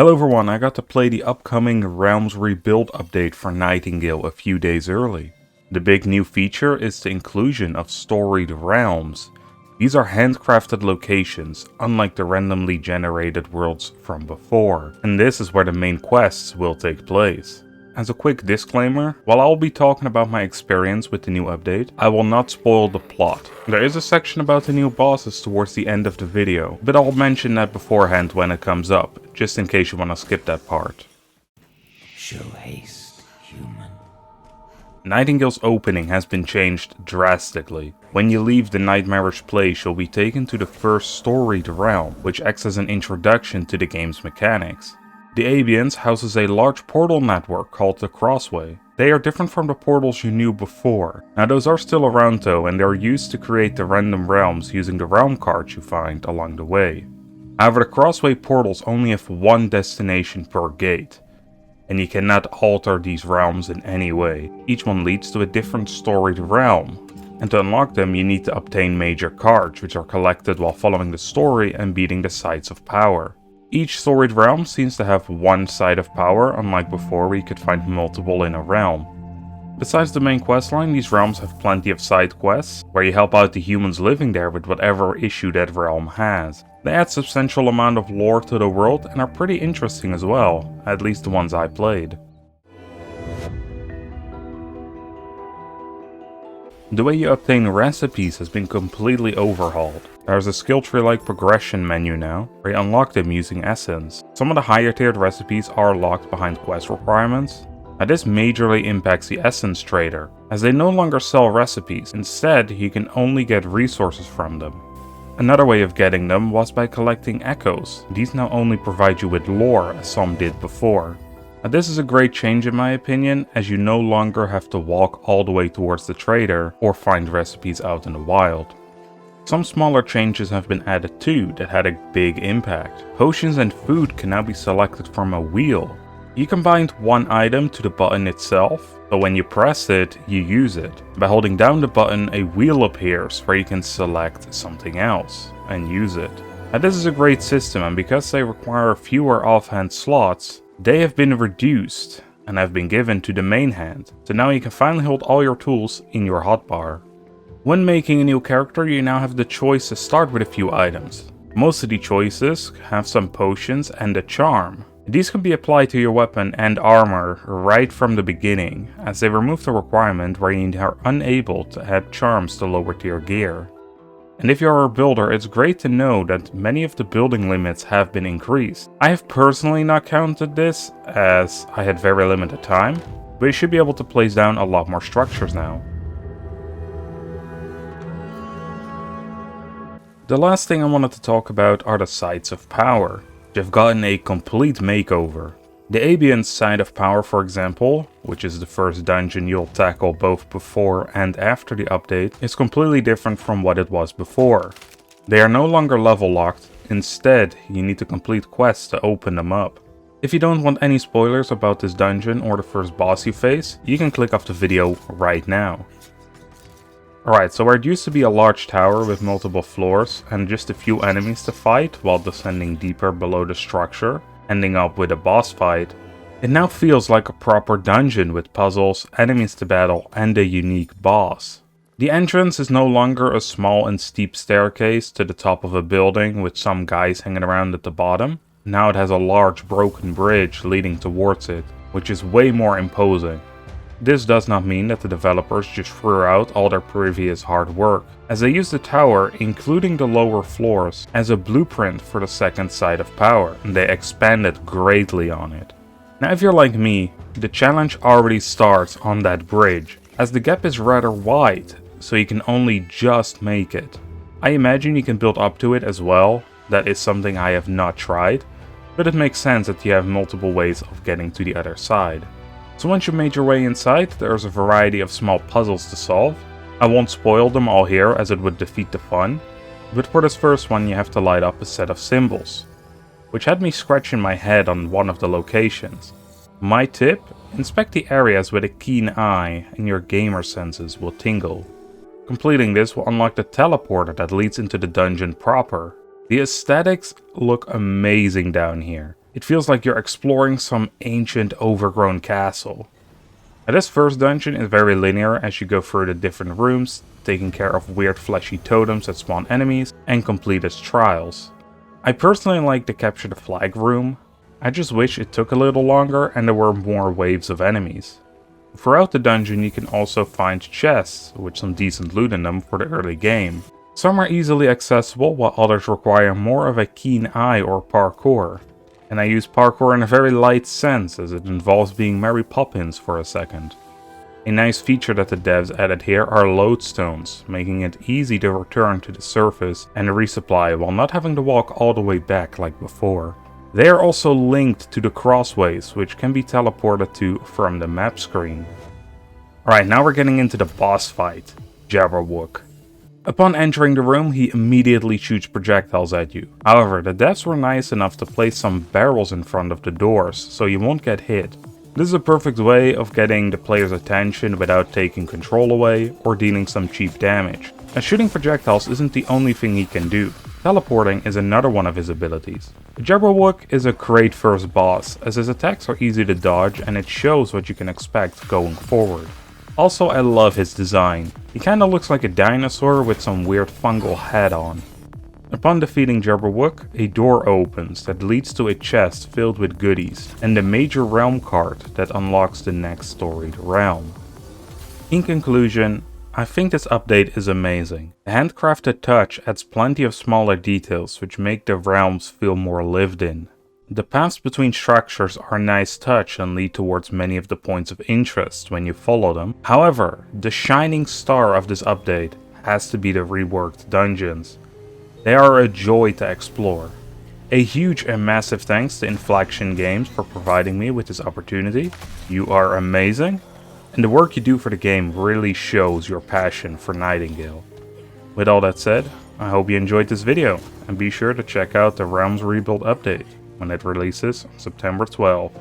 Hello everyone, I got to play the upcoming Realms Rebuild update for Nightingale a few days early. The big new feature is the inclusion of storied realms. These are handcrafted locations, unlike the randomly generated worlds from before, and this is where the main quests will take place. As a quick disclaimer, while I'll be talking about my experience with the new update, I will not spoil the plot. There is a section about the new bosses towards the end of the video, but I'll mention that beforehand when it comes up, just in case you want to skip that part. Show haste, human. Nightingale's opening has been changed drastically. When you leave the nightmarish place, you'll be taken to the first storied realm, which acts as an introduction to the game's mechanics. The Abians houses a large portal network called the Crossway. They are different from the portals you knew before. Now those are still around though, and they're used to create the random realms using the realm cards you find along the way. However, the Crossway portals only have one destination per gate, and you cannot alter these realms in any way. Each one leads to a different storied realm, and to unlock them you need to obtain major cards, which are collected while following the story and beating the sites of power. Each storied realm seems to have one side of power, unlike before where you could find multiple in a realm. Besides the main questline, these realms have plenty of side quests, where you help out the humans living there with whatever issue that realm has. They add substantial amount of lore to the world and are pretty interesting as well, at least the ones I played. The way you obtain recipes has been completely overhauled. There's a skill tree-like progression menu now, where you unlock them using essence. Some of the higher tiered recipes are locked behind quest requirements. Now this majorly impacts the essence trader, as they no longer sell recipes. Instead, you can only get resources from them. Another way of getting them was by collecting echoes. These now only provide you with lore, as some did before. Now this is a great change in my opinion, as you no longer have to walk all the way towards the trader or find recipes out in the wild. Some smaller changes have been added too that had a big impact. Potions and food can now be selected from a wheel. You can bind one item to the button itself, so when you press it, you use it. By holding down the button, a wheel appears where you can select something else and use it. Now this is a great system, and because they require fewer offhand slots, they have been reduced and have been given to the main hand, so now you can finally hold all your tools in your hotbar. When making a new character, you now have the choice to start with a few items. Most of the choices have some potions and a charm. These can be applied to your weapon and armor right from the beginning, as they remove the requirement where you are unable to add charms to lower tier gear. And if you're a builder, it's great to know that many of the building limits have been increased. I have personally not counted this, as I had very limited time, but you should be able to place down a lot more structures now. The last thing I wanted to talk about are the sites of power. They've gotten a complete makeover. The Abian's side of power, for example, which is the first dungeon you'll tackle both before and after the update, is completely different from what it was before. They are no longer level locked, instead you need to complete quests to open them up. If you don't want any spoilers about this dungeon or the first boss you face, you can click off the video right now. Alright, so where it used to be a large tower with multiple floors and just a few enemies to fight while descending deeper below the structure, ending up with a boss fight, it now feels like a proper dungeon with puzzles, enemies to battle, and a unique boss. The entrance is no longer a small and steep staircase to the top of a building with some guys hanging around at the bottom. Now it has a large broken bridge leading towards it, which is way more imposing. This does not mean that the developers just threw out all their previous hard work, as they used the tower, including the lower floors, as a blueprint for the second side of power, and they expanded greatly on it. Now if you're like me, the challenge already starts on that bridge, as the gap is rather wide, so you can only just make it. I imagine you can build up to it as well. That is something I have not tried, but it makes sense that you have multiple ways of getting to the other side. So once you made your way inside, there's a variety of small puzzles to solve. I won't spoil them all here as it would defeat the fun, but for this first one you have to light up a set of symbols, which had me scratching my head on one of the locations. My tip: inspect the areas with a keen eye and your gamer senses will tingle. Completing this will unlock the teleporter that leads into the dungeon proper. The aesthetics look amazing down here. It feels like you're exploring some ancient overgrown castle. Now, this first dungeon is very linear as you go through the different rooms, taking care of weird fleshy totems that spawn enemies, and complete its trials. I personally like the capture the flag room. I just wish it took a little longer and there were more waves of enemies. Throughout the dungeon you can also find chests with some decent loot in them for the early game. Some are easily accessible while others require more of a keen eye or parkour. And I use parkour in a very light sense as it involves being Mary Poppins for a second. A nice feature that the devs added here are lodestones, making it easy to return to the surface and resupply while not having to walk all the way back like before. They are also linked to the crossways, which can be teleported to from the map screen. Alright, now we're getting into the boss fight, Jabberwock. Upon entering the room, he immediately shoots projectiles at you. However, the devs were nice enough to place some barrels in front of the doors, so you won't get hit. This is a perfect way of getting the player's attention without taking control away or dealing some cheap damage. And shooting projectiles isn't the only thing he can do. Teleporting is another one of his abilities. The Jabberwock is a great first boss, as his attacks are easy to dodge and it shows what you can expect going forward. Also, I love his design. He kinda looks like a dinosaur with some weird fungal head on. Upon defeating Jabberwock, a door opens that leads to a chest filled with goodies, and the major realm card that unlocks the next storied realm. In conclusion, I think this update is amazing. The handcrafted touch adds plenty of smaller details which make the realms feel more lived in. The paths between structures are a nice touch and lead towards many of the points of interest when you follow them. However, the shining star of this update has to be the reworked dungeons. They are a joy to explore. A huge and massive thanks to Inflexion Games for providing me with this opportunity. You are amazing, and the work you do for the game really shows your passion for Nightingale. With all that said, I hope you enjoyed this video, and be sure to check out the Realms Rebuild update when it releases on September 12th.